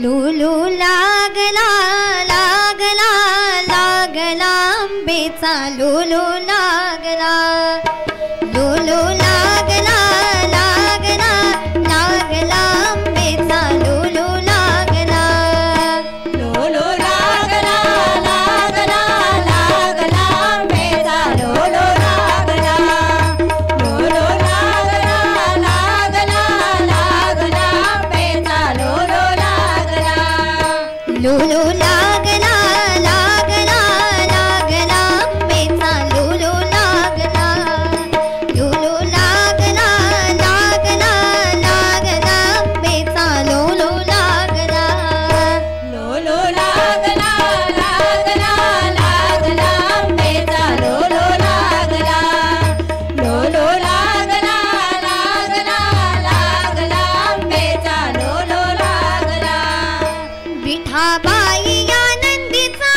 लुलू लागला लागला लागला आंबेचा लुलू लागला लुलू लागला लागला लागला आंबेचा लुलू लागला लुलू लागला लागला लागला आंबेचा लुलू लागला लुलू लागला लागला लागला आंबेचा लुलू लागला लुलू लागला लागला लागला आंबेचा लुलू लागला लुलू लागला लागला लागला आंबेचा लुलू लागला लुलू लागला लागला लागला आंबेचा लुलू लागला लुलू लागला लागला लागला आंबेचा लुलू लागला विठाबाई आनंदीचा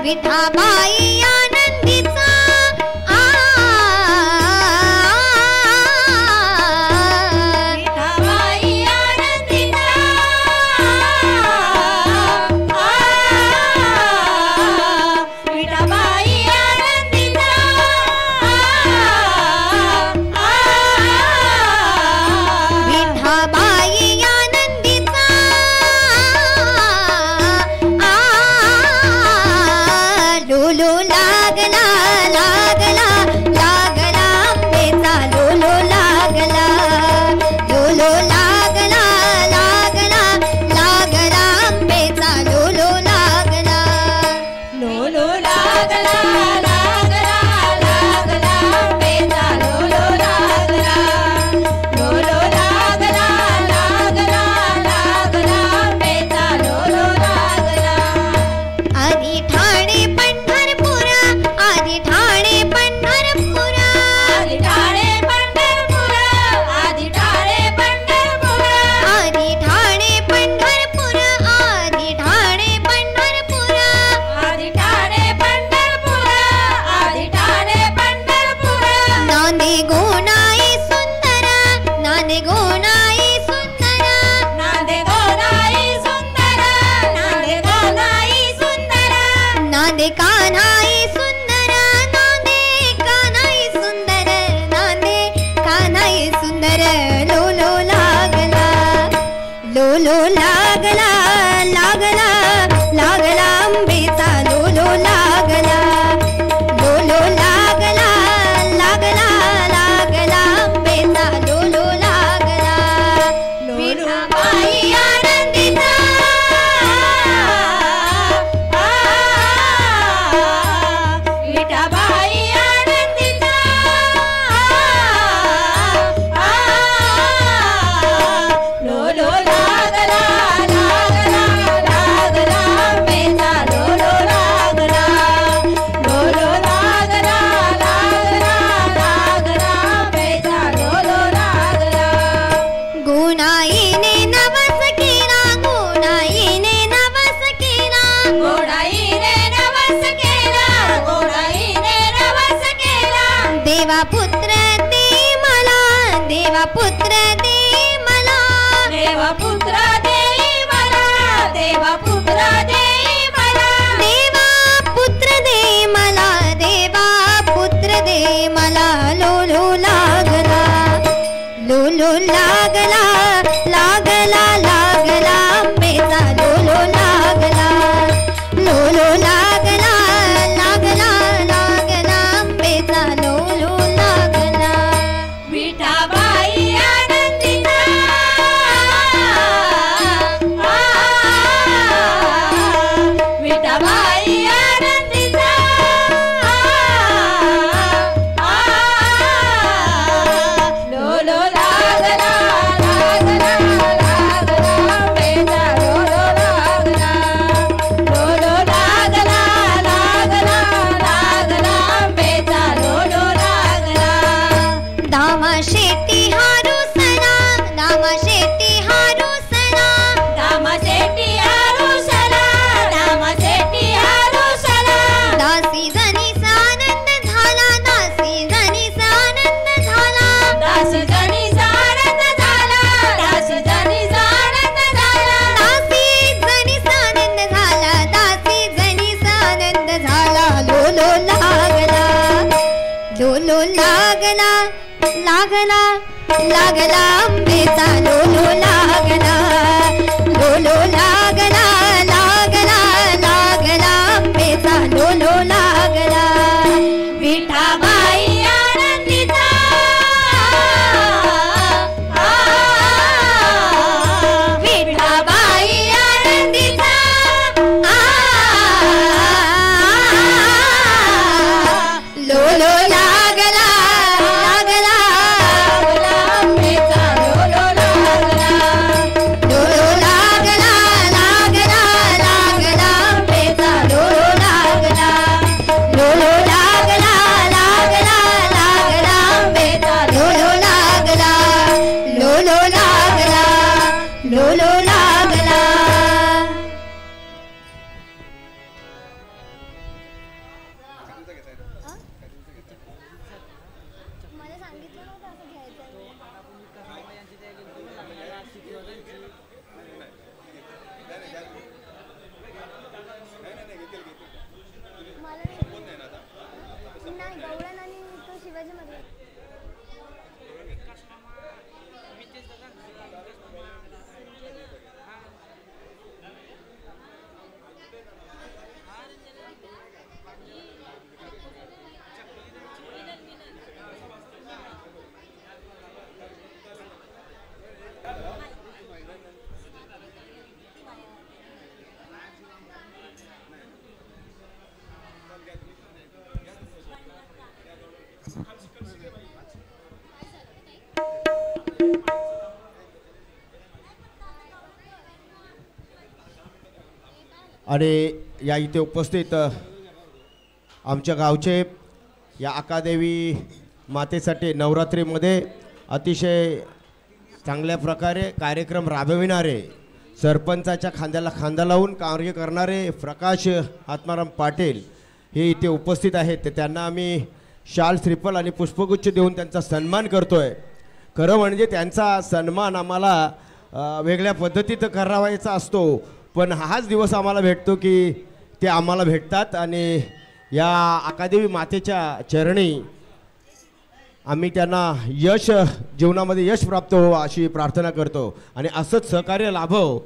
विठाबाई आनंदीचा विठाबाई आनंदीचा विठाबाई आनंदीचा विठाबाई आनंदीचा लुलू लागला लागला लागला आंबेचा लुलू लागला लुलू लागला लागला लागला आंबेचा लुलू लागला लुलू लागला लागला लागला आंबेचा लुलू लागला लुलू लागला लागला लागला आंबेचा लुलू लागला आधी ठाणे पंढरपूर आधी ठाणे पंढरपूर आधी ठाणे पंढरपूर आधी ठाणे पंढरपूर आधी ठाणे पंढरपूर आधी ठाणे पंढरपूर आधी ठाणे पंढरपूर आधी ठाणे पंढरपूर नांदे गोनाई सुंदर नांदे गोनाई सुंदर नांदे गोनाई सुंदर नांदे गोनाई सुंदर नांदे कान्हाई सुंदर नांदे कान्हाई सुंदर नांदे कान्हाई सुंदर लुलू लागला लुलू लागला लागला लागला आंबेचा लुलू लागला लुलू लागला लागला लागला आंबेचा लुलू लागला विठाबाई आनंदीचा विठाबाई आनंदीचा लुलू लागला लागला लागला आंबेचा लुलू लागला लुलू लागला लागला लागला आंबेचा लुलू लागला गुणाईने नवस केला गुणाईने नवस केला गोडाईने नवस केला गोडाईने नवस केला देवा पुत्र दे मला देवा पुत्र दे मला देवा पुत्र देई मला देवा पुत्र देई मला देवा पुत्र दे मला देवा पुत्र दे मला लुलू लागला लुलू लागला लागला लागला आंबेचा लुलू लागला लुलू लागला लागला लागला आंबेचा लुलू लागला विठाबाई आनंदीचा दामा शेती हारू सला दामा शेती हारू सला दामा शेती आरुसला दामा शेती आरुसला दासी जनीचा आनंद झाला दासी जनीचा आनंद झाला दासी जनीचा आनंद झाला दासी जनीचा आनंद झाला दासी जनीचा आनंद झाला दासी जनीचा आनंद झाला लोलो लागला लोलो लागला लागला लागला आंबेचा लोलो लागला लोलो लागला लागला लागला आंबेचा लोलो लागला विठाबाई आनंदीचा विठाबाई आनंदीचा लोलो लागला लागला आंबेचा लोलो लागला लोलो लागला लागला लागला आंबेचा लोलो लागला लोलो लागला लागला लागला आंबेचा लोलो लागला लोलो लागला लोलो लागला मला सांगितलं नव्हतं असं घ्यायचं नाही गवळण आणि तो शिवाजी मध्ये आणि या इथे उपस्थित आमच्या गावचे या आकादेवी मातेसाठी नवरात्रीमध्ये अतिशय चांगल्या प्रकारे कार्यक्रम राबविणारे सरपंचाच्या खांद्याला खांदा लावून कार्य करणारे प्रकाश आत्माराम पाटील हे इथे उपस्थित आहेत. तर त्यांना आम्ही शाल श्रीफल आणि पुष्पगुच्छ देऊन त्यांचा सन्मान करतोय. खरं म्हणजे त्यांचा सन्मान आम्हाला वेगळ्या पद्धतीत करावायचा असतो, पण हाच दिवस आम्हाला भेटतो की ते आम्हाला भेटतात. आणि या आकादेवी मातेच्या चरणी आम्ही त्यांना यश जीवनामध्ये यश प्राप्त हो अशी प्रार्थना करतो. आणि असंच सहकार्य लाभो.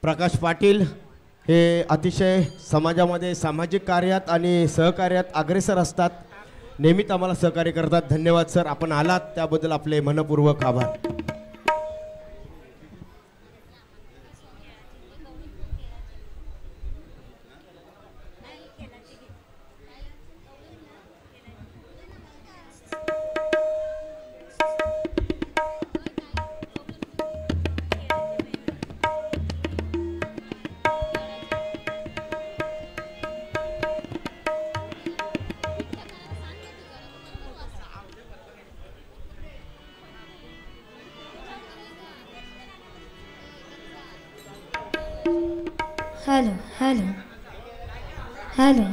प्रकाश पाटील हे अतिशय समाजामध्ये सामाजिक कार्यात आणि सहकार्यात अग्रेसर असतात, नेहमीच आम्हाला सहकार्य करतात. धन्यवाद सर, आपण आलात त्याबद्दल आपले मनपूर्वक आभार. हॅलो हॅलो हॅलो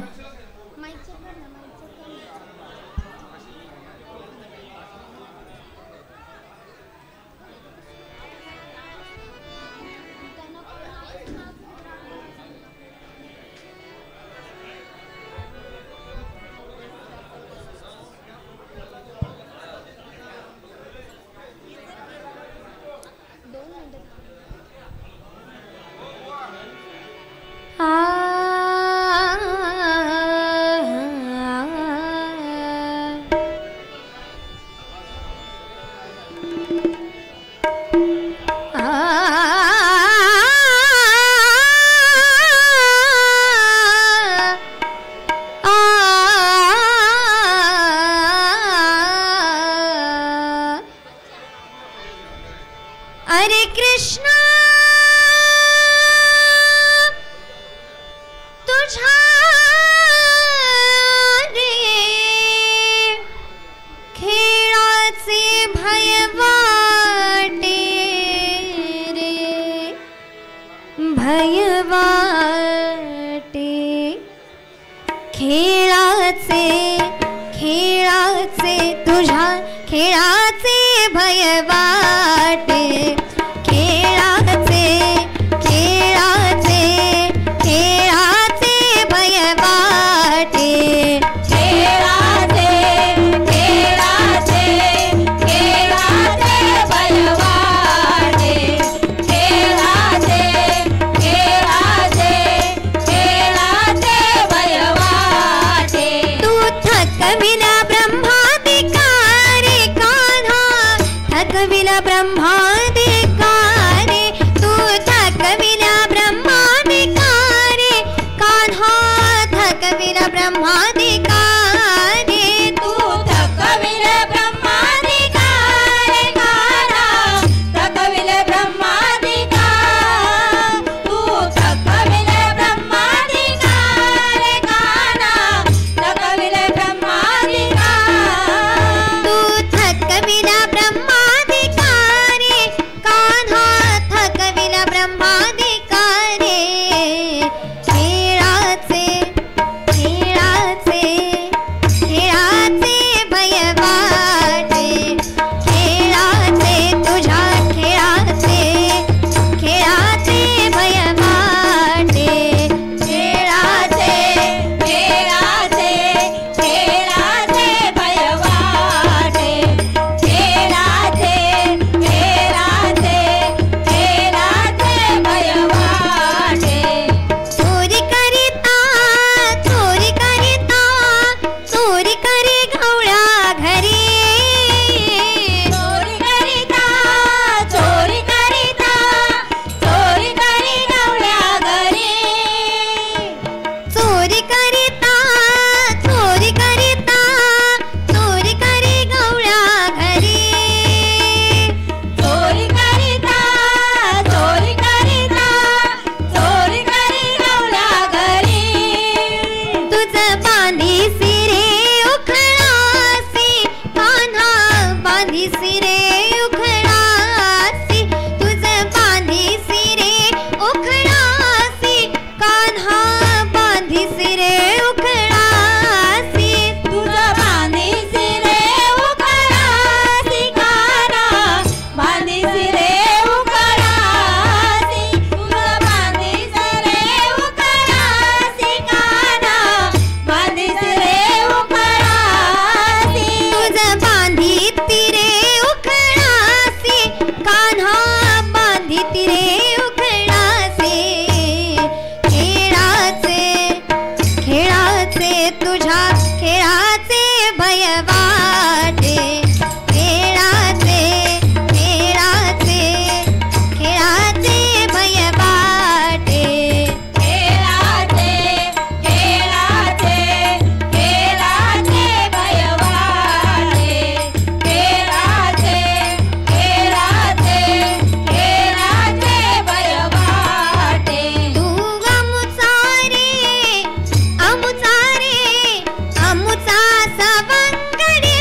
आ खेळाचे तुझ्या खेळाचे भय वाटे खेळाचे खेळाचे खेळाचे भय वाटे खेळाचे खेळाचे खेळाचे भय वाटे खेळाचे खेळाचे खेळाचे भय वाटे तू थकविला ब्रह्माधिकारे कान्हा थकविला ब्रह्माधिकारे तू थकविला ब्रह्माधिकारे कान्हा थकविला ब्रह्माधिकारे तू थकविले ब्रह्माधिकारे कान्हा थकविले ब्रह्माधिकार तू थकविले ब्रह्माधिकारे कान्हा थकविले ब्रह्माधिकार तू थकविला ब्रह्माधिकारे कान्हा थकविला ब्रह्माधिकारे खेळाचे खेळाचे खेळाचे भय वाटे खेळाचे तुझ्या खेळाचे खेळाचे भय वाटे खेळाचे खेळाचे खेळाचे भय वाटे खेळाचे खेळाचे खेळाचे भय वाटे चोरी करिता चोरी करिता चोरी करे गवळ्या घरी चोरी करिता चोरी करिता चोरी करी गवळ्या घरी चोरी करिता चोरी करिता चोरी करे गवळ्या घरी चोरी करिता चोरी करिता चोरी करी गवळ्या घरी तुझं बांधीसी रे उखळासी कान्हा बांधीसी रे उखळासी तुझं बांधीसी रे उखळासी कान्हा बांधीसी रे उखळासी तुझं बांधीसी रे उखळासी कान्हा बांधीसी रे उखळासी तुझं बांधीसी रे उखळासी कान्हा बांधीसी रे उखळासी तुझं बांधीती रे उखळासी कान्हा बांधीती रे उखळासी खेळाचे खेळाचे तुझ्या खेळाचे भय वाटे खेळाचे खेळाचे खेळाचे भय वाटे खेळाचे खेळाचे खेळाचे भय वाटे खेळाचे खेळाचे खेळाचे भय वाटे तू अमुचारे अमुचारे अमुचा सवंगडे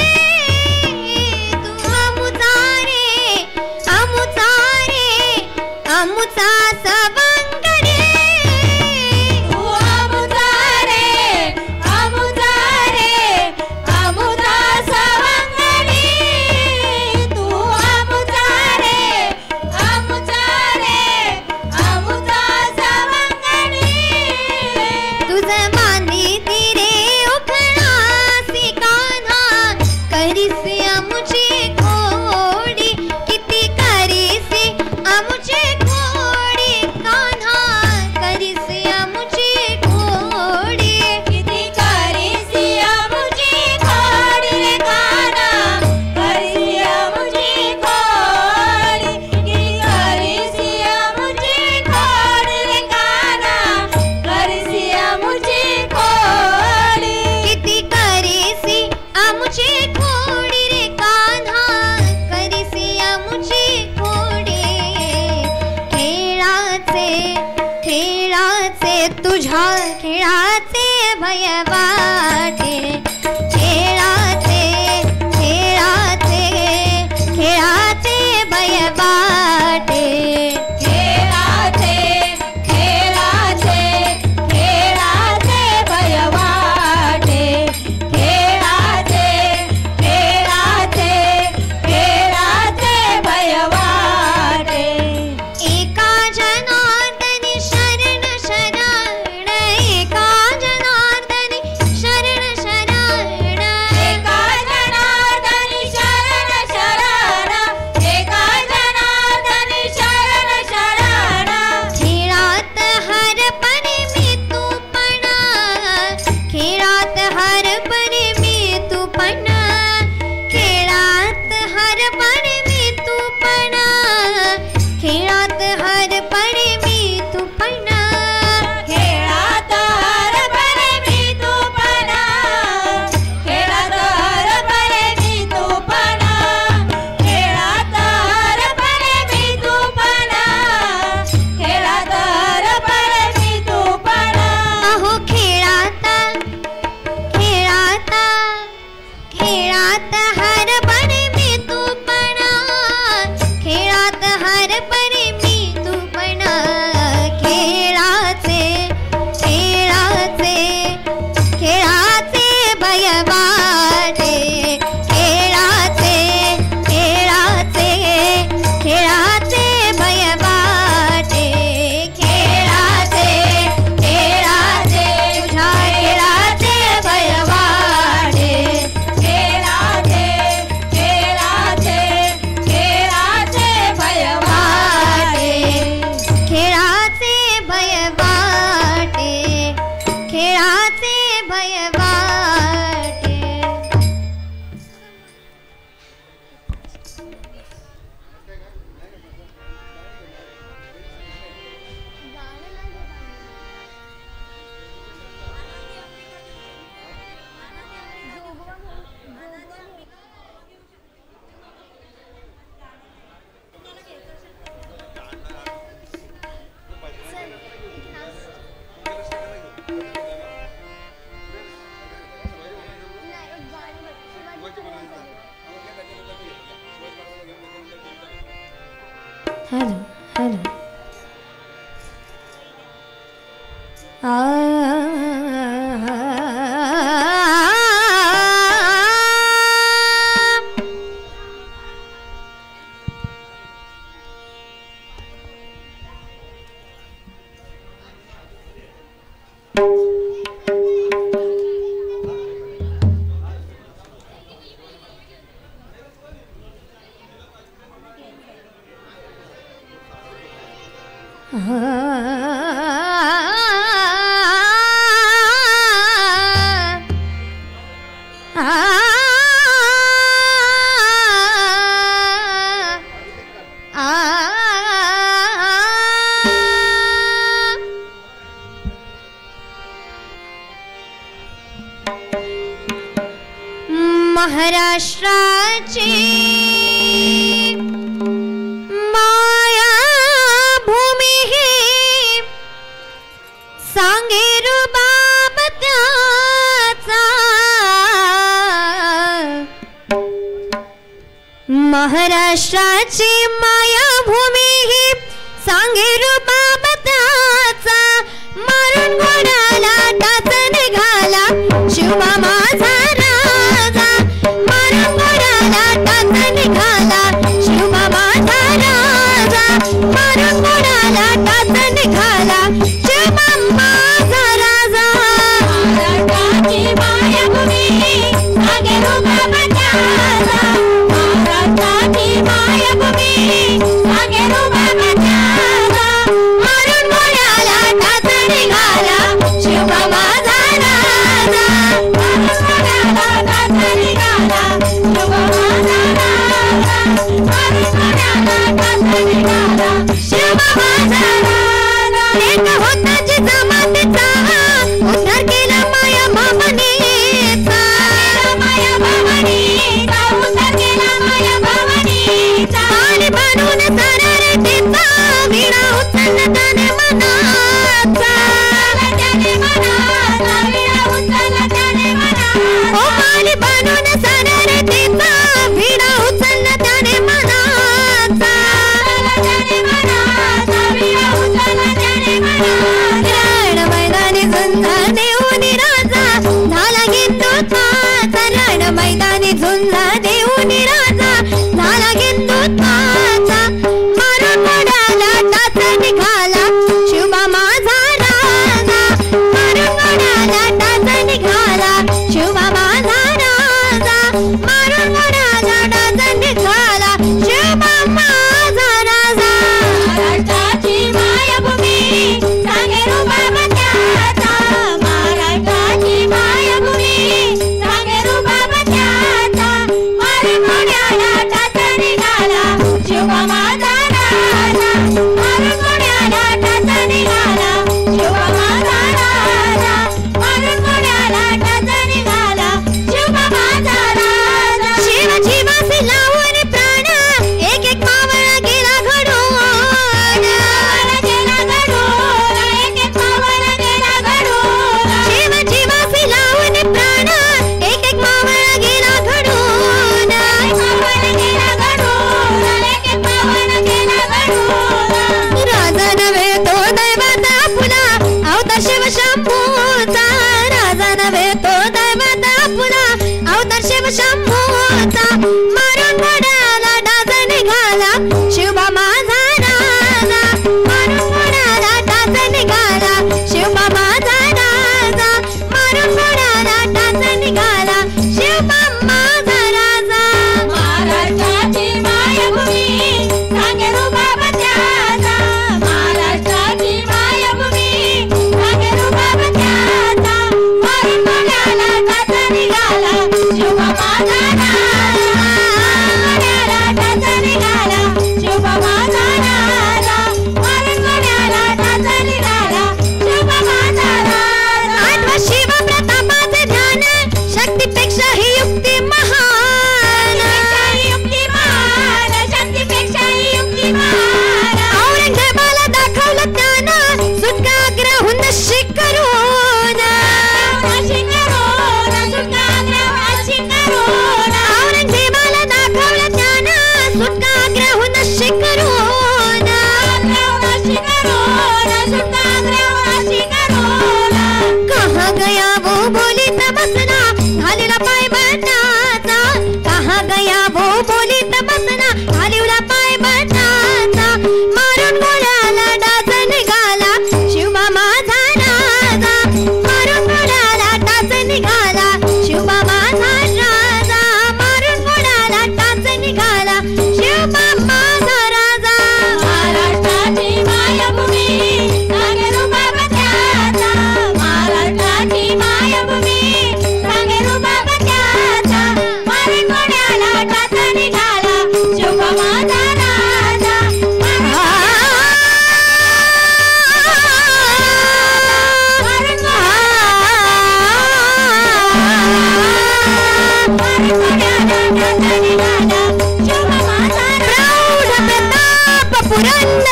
हॅलो हॅलो महाराष्ट्राची माया भूमी ही सांगे रुबाब त्याचा महाराष्ट्राची माया भूमी ही सांगे रुबाब त्याचा मारून घोड्याला टाच निघाला शिवबा माझा राजा मारून घोड्याला टाच निघाला शिवबा माझा राजा मारून घोड्याला टाच निघाला शिवबा माझा राजा महाराष्ट्राची मायभूमी सांगे रुबाब त्याचा महाराष्ट्राची मायभूमी सांगे रुबाब त्याचा मारून घोड्याला टाच निघाला शिवबा माझा राजा मारून घोड्याला टाच निघाला शिवबा माझा राजा मारून घोड्याला टाच निघाला शिवबा माझा राजा एक होता जिजामातेचा उद्धार केला माया भवानीचा माया भवानीचा उद्धार केला माया भवानीचा आणि बनून सररतेचा विडा उचलला त्याने मनाचा त्याने मनाचा विडा उचलला त्याने मनाचा ओ आणि बनून सररतेचा विडा उचलला त्याने मनाचा त्याने मनाचा विडा उचलला त्याने मनाचा रण मैदानी झुंजा देऊनी राजा झाला हिंदुत्वाचा रण मैदानी झुंजा देऊनी राजा झाला हिंदुत्वाचा मारून घोड्याला टाच निघाला शिवबा माझा राजा मारून घोड्याला टाच निघाला शिवबा माझा राजा मारून घोड्याला टाच निघाला शिवबा माझा राजा महाराष्ट्राची मायभूमी सांगे रुबाब त्याचा महाराष्ट्राची मायभूमी सांगे रुबाब त्याचा मारून घोड्याला टाच निघाला शिवबा माझा राजा मारून घोड्याला टाच निघाला शिवबा माझा राजा मारून घोड्याला टाच निघाला शिवबा माझा राजा शिवाजी वासी लावून प्राण एक एक मावळा गेला घडून गेला घडून एक एक मावळा गेला घडून शिवाजी वासी लावून प्राण एक एक मावळा गेला घडून मावळा गेला घडून एक एक मावळा गेला घडून राजा नव्हे तो दैवता फुला अवतार शिव शंभूचा राजा नव्हे तो दैवता फुला अवतार शिव शंभूचा मारून घोड्याला टाच निघाला शिवबा माझा राजा मारून घोड्याला टाच निघाला शिवबा माझा राजा मारून घोड्याला टाच निघाला शिवबा माझा राजा महाराष्ट्राची मायभूमी सांगे रुबाब त्याचा महाराष्ट्राची मायभूमी सांगे रुबाब त्याचा मारून घोड्याला टाच निघाला शिवबा माझा राजा घोड्याला टाच निघाला शिवबा माझा राजा मारून घोड्याला टाच निघाला शिवबा माझा राजा आठवा शिव प्रतापाचे ध्यान शक्तीपेक्षा ही युक्ती महान शक्तीपेक्षा युक्तिमान औरंगजेबाला दाखवलं त्यानं सुटका आग्रहून नशी करून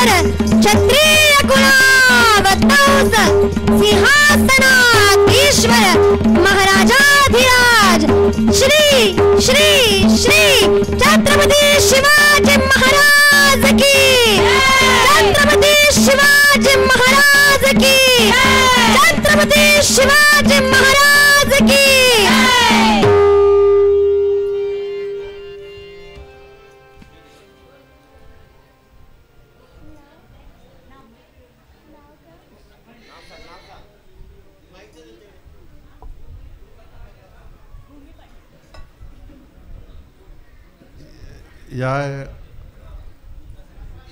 ईश्वर क्षत्रिय कुलावतंस सिंहासनाधीश्वर महाराजाधिराज श्री श्री श्री छत्रपती शिवाजी महाराज की छत्रपती शिवाजी महाराज की छत्रपती शिवाजी महाराज की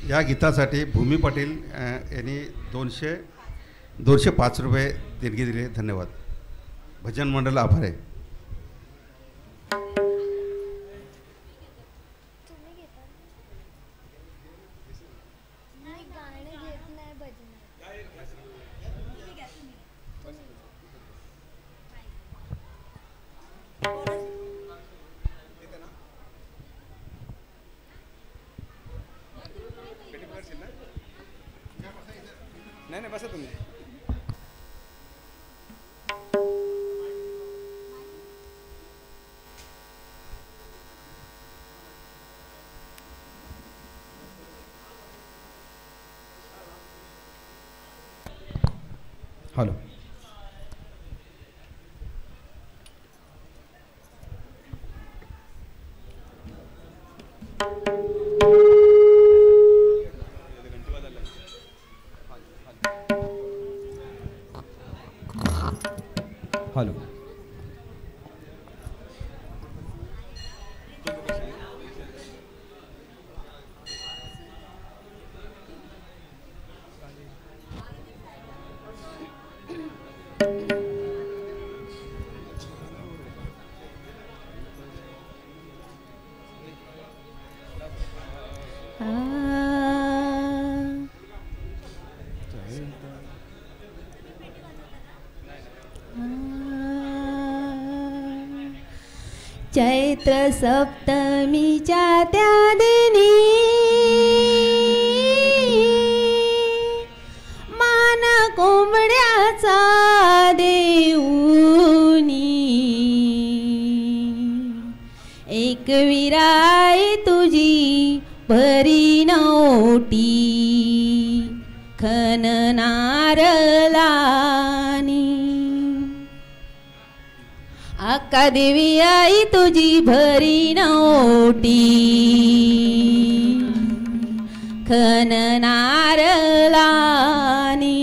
या गीतासाठी भूमी पाटील यांनी 205 रुपये देणगी दिली. धन्यवाद. भजन मंडळ आभार आहे. नाही बसा तुम्ही. हॅलो. हॅलो. चैत्र सप्तमीच्या त्या दिनी मान कोंबड्याचा देऊनी एक विराई तुझी भरी नोटी खननारलानी अक्का देवी आई तुझी भरी नोटी खननारलानी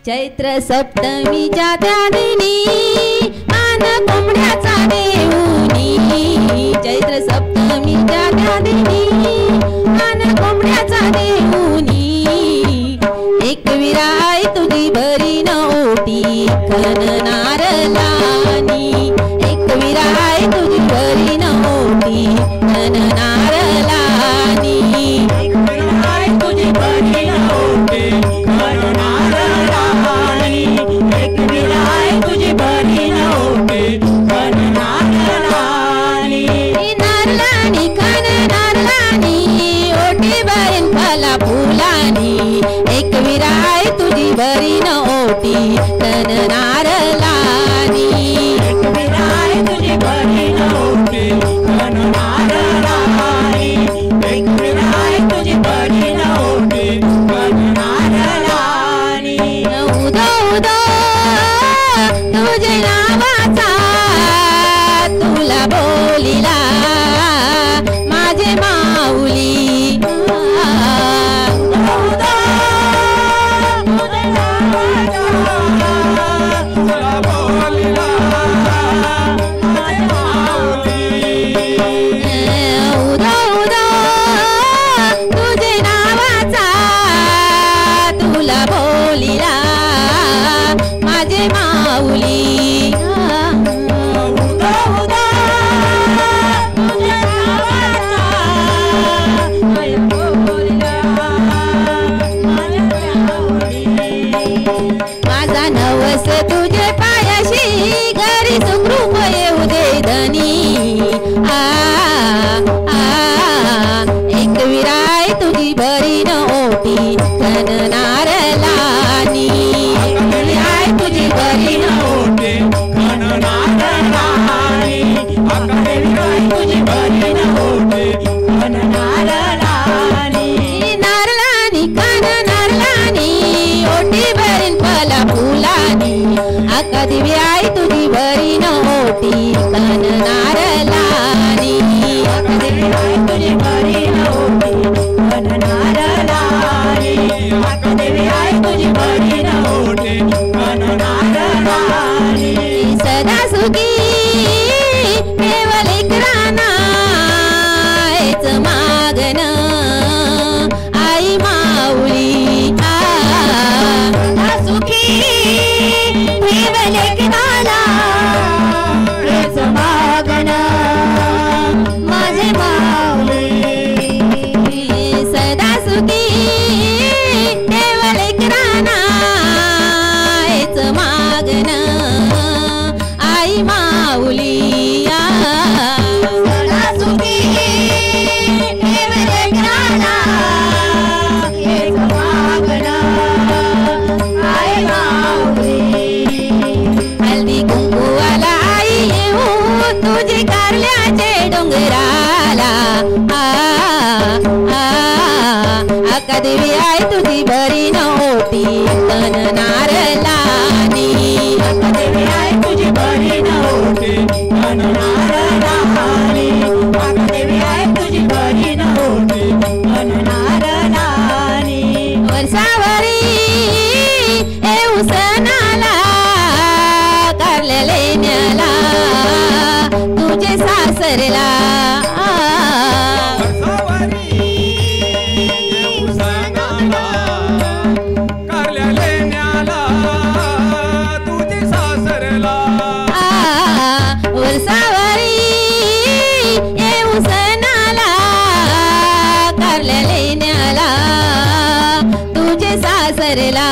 चैत्र सप्तमीच्या त्या दिनी मान कोंबड्याचा देऊनी चैत्र सप्तमीच्या त्या दिनी मान कोंबड्याचा देऊनी एक विराई तुझी भरी नोटी खननारलानी एक विराई तुझी भरी नोटी खननारलानी एक विराई तुझी भरी नोटी खननारलानी एक विराई तुझी भरी नोटी खननारलानी नारलानी खननारलानी ओटी भरीन फला फुलानी एक विराई तुझी भरी नोटी खननारलानी एक विराई तुझी भरी नोटी खननारलानी एक विराई तुझी भरी नोटी खननारलानी उदो उदो तुझे नावाचा तुला बोलिला माझे माऊली माझा नवस तुझे पायाशी घरी सुखरूप येऊ दे धनी आ नारलानी आई तुझी बरी नव्हते घन नारलानी आई तुझी बरी नव्हते घन नारलानी नारलानी घन नारलानी ओटी भरीन फला फुलानी आका देवी आई तुझी बरी नव्हती घन नारलानी आका देवी आई तुझी बरी नव्हती घन नारलानी आका देवी आई तुझी बरी नव्हती घन नारलानी सदा सुखी केवल लेकरांना हेच मागन आई माऊली सदा सुखी केवल लेकरांना हेच मागन माझे माऊली सदा सुखी केवल लेकरांना हेच मागन आई माऊली सदा सुखी केवल लेकरांना हेच मागन आई माऊली हल्दी कुंकूवाला आई येऊ तुझे कारल्याचे डोंगराला आका देवी आई तुझी बरी नव्हती घन नारलानी आका देवी आई तुझी बरी नव्हती घन नारलानी आका देवी आई तुझी बरी नव्हती घन नारलानी वर्षावरी ए उसनाला कारल्या लेण्याला तुझे सासरला वर्षावरी ये उसनाला कारल्या लेण्याला तुझे सासरला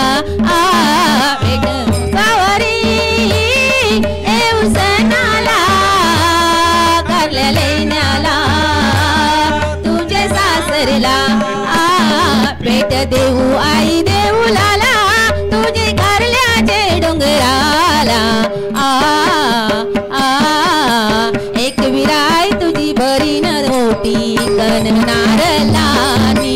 वर्षावरी ये उसनाला कारल्या लेण्याला तुझे सासरला भेट देऊ आई देऊलाला तुझे कारल्याचे डोंगराला एक विराई तुझी बरी नव्हती घन नारलानी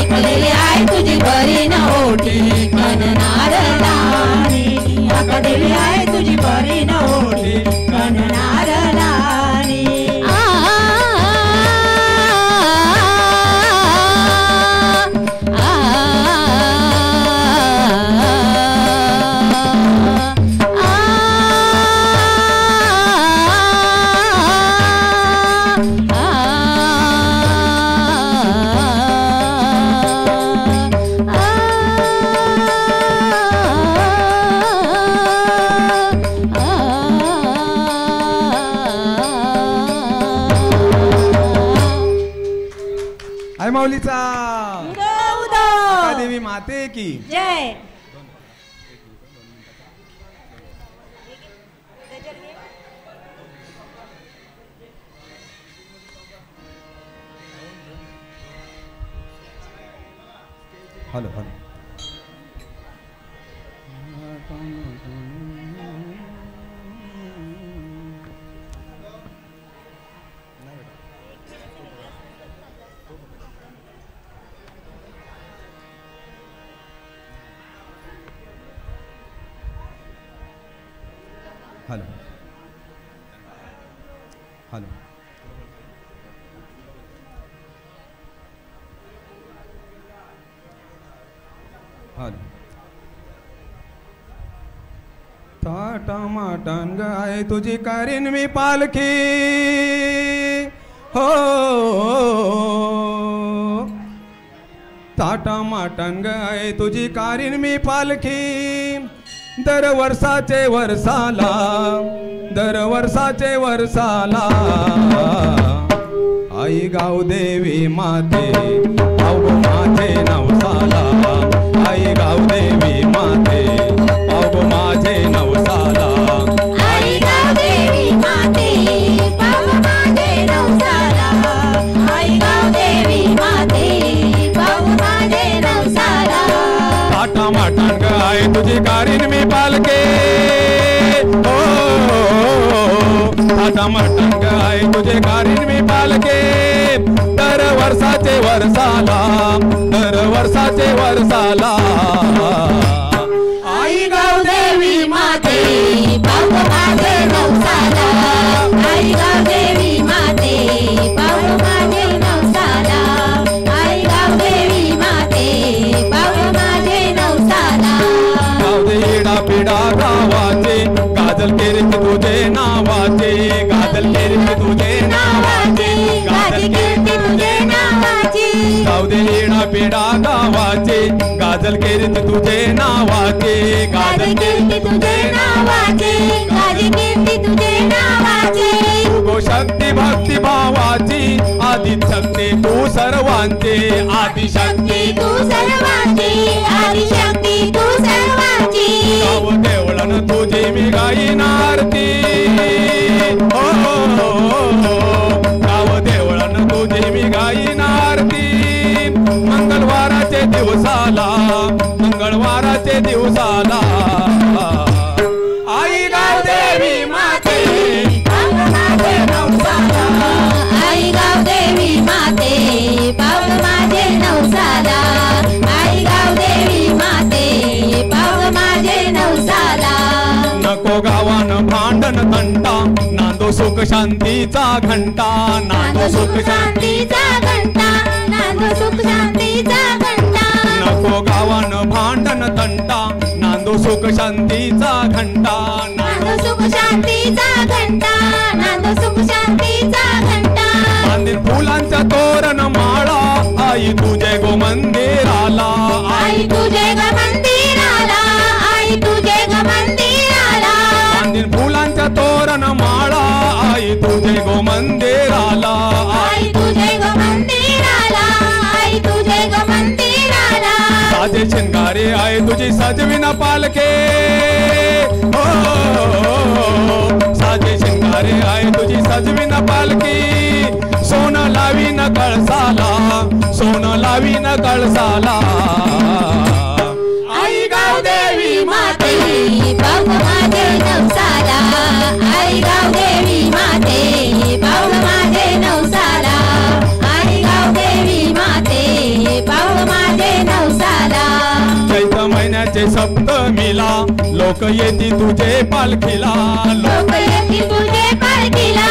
एक विराई तुझी बरी नव्हती घन नारलानी आका देवी आई तुझी बरी नव्हती घन नारलानी आई माऊलीचा देवी माते की जय. Hello hello hello hello hello टामाटन गाय तुझी करीन मी पालखी हो टामाटन गाय तुझी करीन मी पालखी दर वर्षाचे वर्षाला आई गाव देवी माते पाव माझे नवसाला आई गाव देवी माते पाव माझे नवसाला आई गाव देवी माते पाव माझे नवसाला आई गाव देवी माते पाव माझे नवसाला टाटामटंग आहे तुझे कारीन मी पालके दर वर्षाचे वर्षाला दर वर्षाचे वर्षाला आई गावदेवी माते पाव माझे नवसाला आई गावदेवी माते पाव माझे नवसाला आई गावदेवी माते पाव माझे नवसाला गावदेडा पिडा गावाचे गाजल कीर्ती तुझे नावाचे गाजल कीर्ती तुझे नावाचे गाजल कीर्ती तुझे नावाचे गावदेडा पिडा गावाचे गाजल कीर्ती तुझे नावाचे गाजल कीर्ती तुझे नावाचे गाजल कीर्ती तुझे नावाचे गो शक्ती भक्ती भावाची आदिशक्ती तू सर्वांचे आदिशक्ती तू सर्वांची आदिशक्ती तू सर्वांची गाव देवळन तुझी मी गाईन आरती हो गाव देवळन तुझी मी गाईन आरती मंगळवाराचे दिवसाला मंगळवाराचे दिवसाला आई गावदेवी माते पाव माझे नवसाला आई गावदेवी माते पाव माझे नवसाला आई गावदेवी माते पाव माझे नवसाला नको गावान भांडण तंटा नांदो सुख शांतीचा घंटा नांदो सुख शांतीचा घंटा नांदो सुख शांतीचा घंटा नको गावान भांडण तंटा नांदो सुख शांतीचा घंटा नांदो सुख शांतीचा घंटा नांदो सुख शांतीचा घंटा बांधील फुलांच्या तोरण माळा आई तुझे गो मंदिराला आई तुझे ग मंदिराला आई तुझे ग मंदिराला बांधील फुलांच्या तोरण माळा आई तुझे गो मंदिराला आई तुझे ग मंदिराला आई तुझे ग मंदिराला साजे शिंगारे आहे तुझी सजविन पालके हो साजे शिंगारे आहे तुझी सजविन पालकी सोनं लावीन कळसाला सोनं लावीन कळसाला आई गावदेवी माते पाव माझे नवसाला आई गावदेवी माते पाव माझे नवसाला आई गावदेवी माते पाव माझे नवसाला चैत महिन्याचे सप्तमीला लोक येती तुझे पालखीला लोक येतील तुझे पालखीला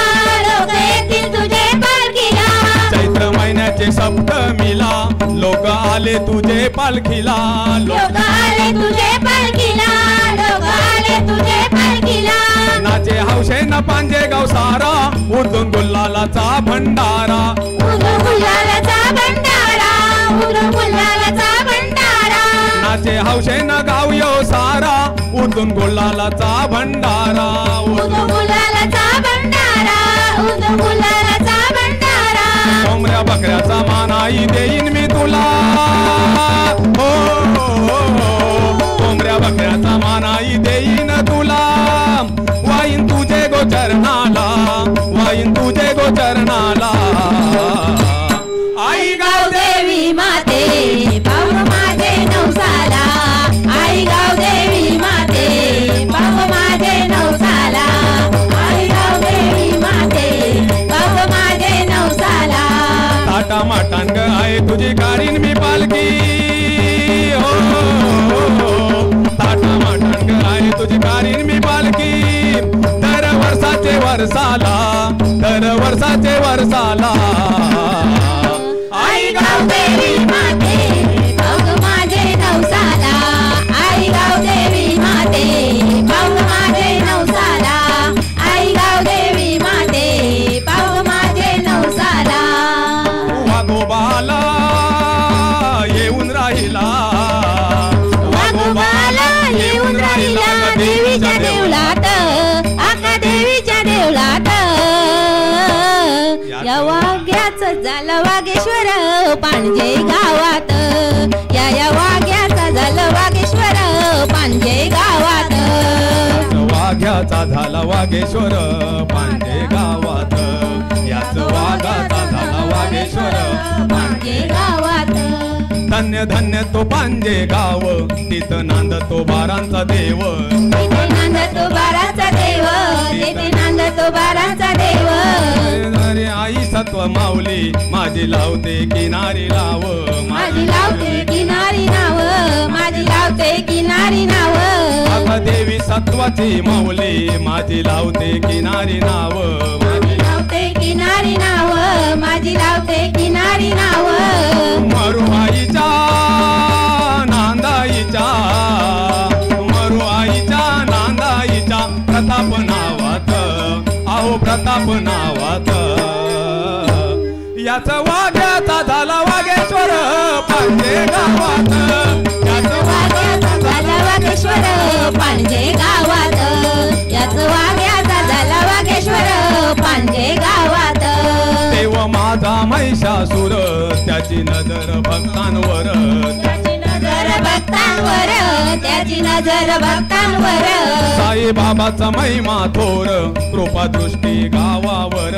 लोक येतील तुझे पालखीला चैत्र महिन्याचे सप्तमीला लोक आले तुझे पालखीला लोक आले तुझे पालखीला लोक आले तुझे पालखीला नाचे हौशे न पांजे गाव सारा उर्दून गुल्लालाचा भंडारा उदू गुलालाचा भंडारा उदू गुलालाचा भंडारा नाचे हौशे न गाव यो सारा उर्दून गुल्लालाचा भंडारा उदू गुलालाचा भंडारा उदू गुलालाचा भंडारा कोंबड्या बकऱ्याचा मानाई देईन मी तुला हो कोंबड्या बकऱ्याचा मानाई देईन तुला वाईन तुझे गोचरणाला वाईन तुझे गोचरणाला आई गावदेवी माते पाव माझे नवसाला आई गावदेवी माते पाव माझे नवसाला आई गावदेवी माते पाव माझे नवसाला टाटा माटांग आहे तुझी गाडीन मी पालकी हो टाटा माटांग आहे तुझी गाडीन मी पालकी दर वर्षाचे वर्षाला दर वर्षाचे वर्षाला आई गावदेवी माते पाव माझे नवसाला आई गावदेवी माते पाव माझे नवसाला आई गावदेवी माते पाव माझे नवसाला वाघोबाला येऊन राहिला वाघोबाला येऊन राहिला देवीच्या देवलात आका देवीच्या देवलात या वाघ्याचं झालं वागेश्वर पांजे गावात या वाघ्याचा झालं वागेश्वर पांजे गावात वाघ्याचा झाला वाघेश्वर पांडे गावात याच वाघाचा झाला वाघेश्वर पांजे गावात धन्य धन्य तो पांजे गाव तिथं नांदतो बारांचा देव तिथे नांदतो बाराचा देव तिथे नांदतो बाराचा देव सत्व माऊली माझी लावते किनारी लाव माझी लावते किनारी नाव माझी लावते किनारी नाव आता देवी सत्वाची माऊली माझी लावते किनारी नाव माझी लावते किनारी नाव माझी लावते किनारी नाव मरुआईच्या नांदाईच्या मरुआईच्या नांदाईच्या प्रताप नावात अहो प्रताप नावात याच वाग्याचा झाला वागेश्वर पांजे गावात याच वाग्याचा झाला वागेश्वर पांजे गावात याच वाग्याचा झाला वागेश्वर पांजे गावात देव माझा महिषासूर त्याची नजर भक्तांवर त्याची नजर भक्तांवर त्याची नजर भक्तांवर साईबाबाचा महिमा थोर कृपादृष्टी गावावर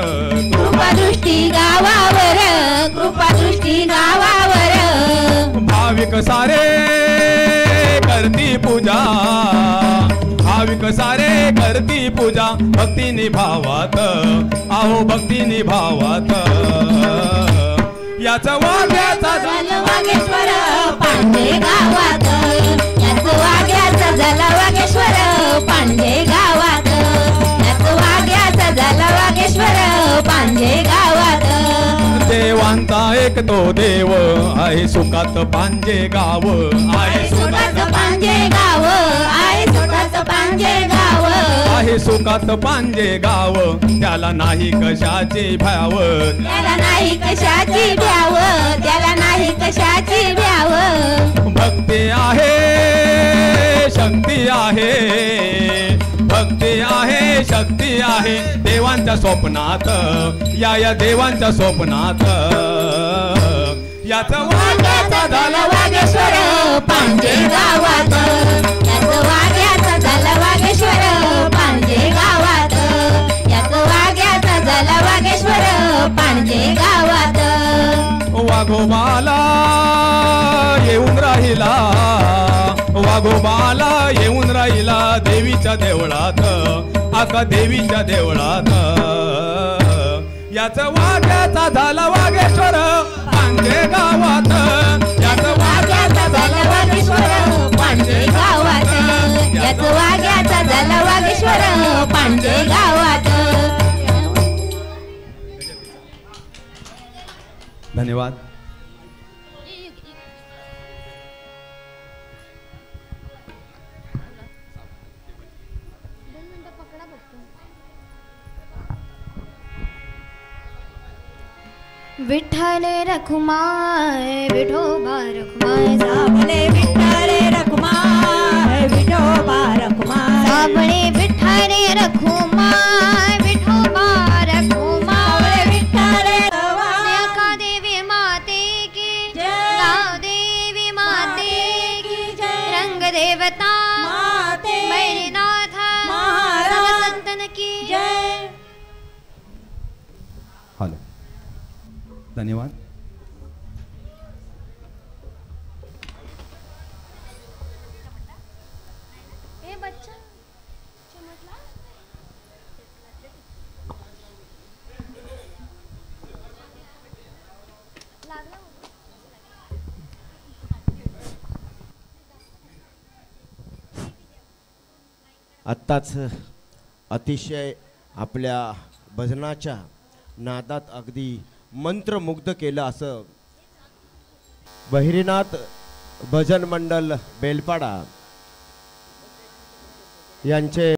कृपादृष्टी गावावर कृपादृष्टी गावावर भाविक सारे करती पूजा भाविक सारे करती पूजा भक्ती निभावात अहो भक्ती निभावात याच वाग्याचा झालं वागेश्वर पांडे गावात याच वाग्याचा झाला वागेश्वर पांडे गावात याच वाग्याचा झाला वागेश्वर पांडे गावात देवांचा एक तो देव आहे सुखात पांजे गाव आहे सुखात पांजे गाव आहे सुखात पांजे गाव आहे सुखात पांजे गाव त्याला नाही कशाची भ्याव त्याला नाही कशाची भ्याव त्याला नाही कशाची भ्याव भक्ती आहे शक्ती आहे भक्ती आहे शक्ती आहे देवांच्या स्वप्नात या देवांच्या स्वप्नात याच वाग्याचा झाला वागेश्वर पांजे गावात याच वाग्याचा झाला वागेश्वर पांजे गावात याच वाग्याचा झाला वागेश्वर पांजे गावात वाघोबाला येऊन राहिला वाघोबाला येऊन राहिला देवीच्या देवळात आका देवीच्या देवळात याच वाग्याचा झाला वागेश्वर पांजे गावात याच वाग्याचा झाला वागेश्वर पांजे गावात याच वाग्याचा झाला वागेश्वर पांजे गावात धन्यवाद. विठ्ठले रखुमाय विठोबा रखुमाय साबणे विठ्ठले रखुमाय विठोबा रखुमाय साबणे विठ्ठले रखुमाय विठोबा रखुमाय विठ्ठले का देवी माते की जय. गाव देवी माते की रंग देवता माते बैरीनाथ महाराज सर्व संतन की जय हॅलो धन्यवाद. आत्ताच अतिशय आपल्या भजनाच्या नादात अगदी मंत्रमुग्ध केलं असं बहिरीनाथ भजन मंडळ बेलपाडा यांचे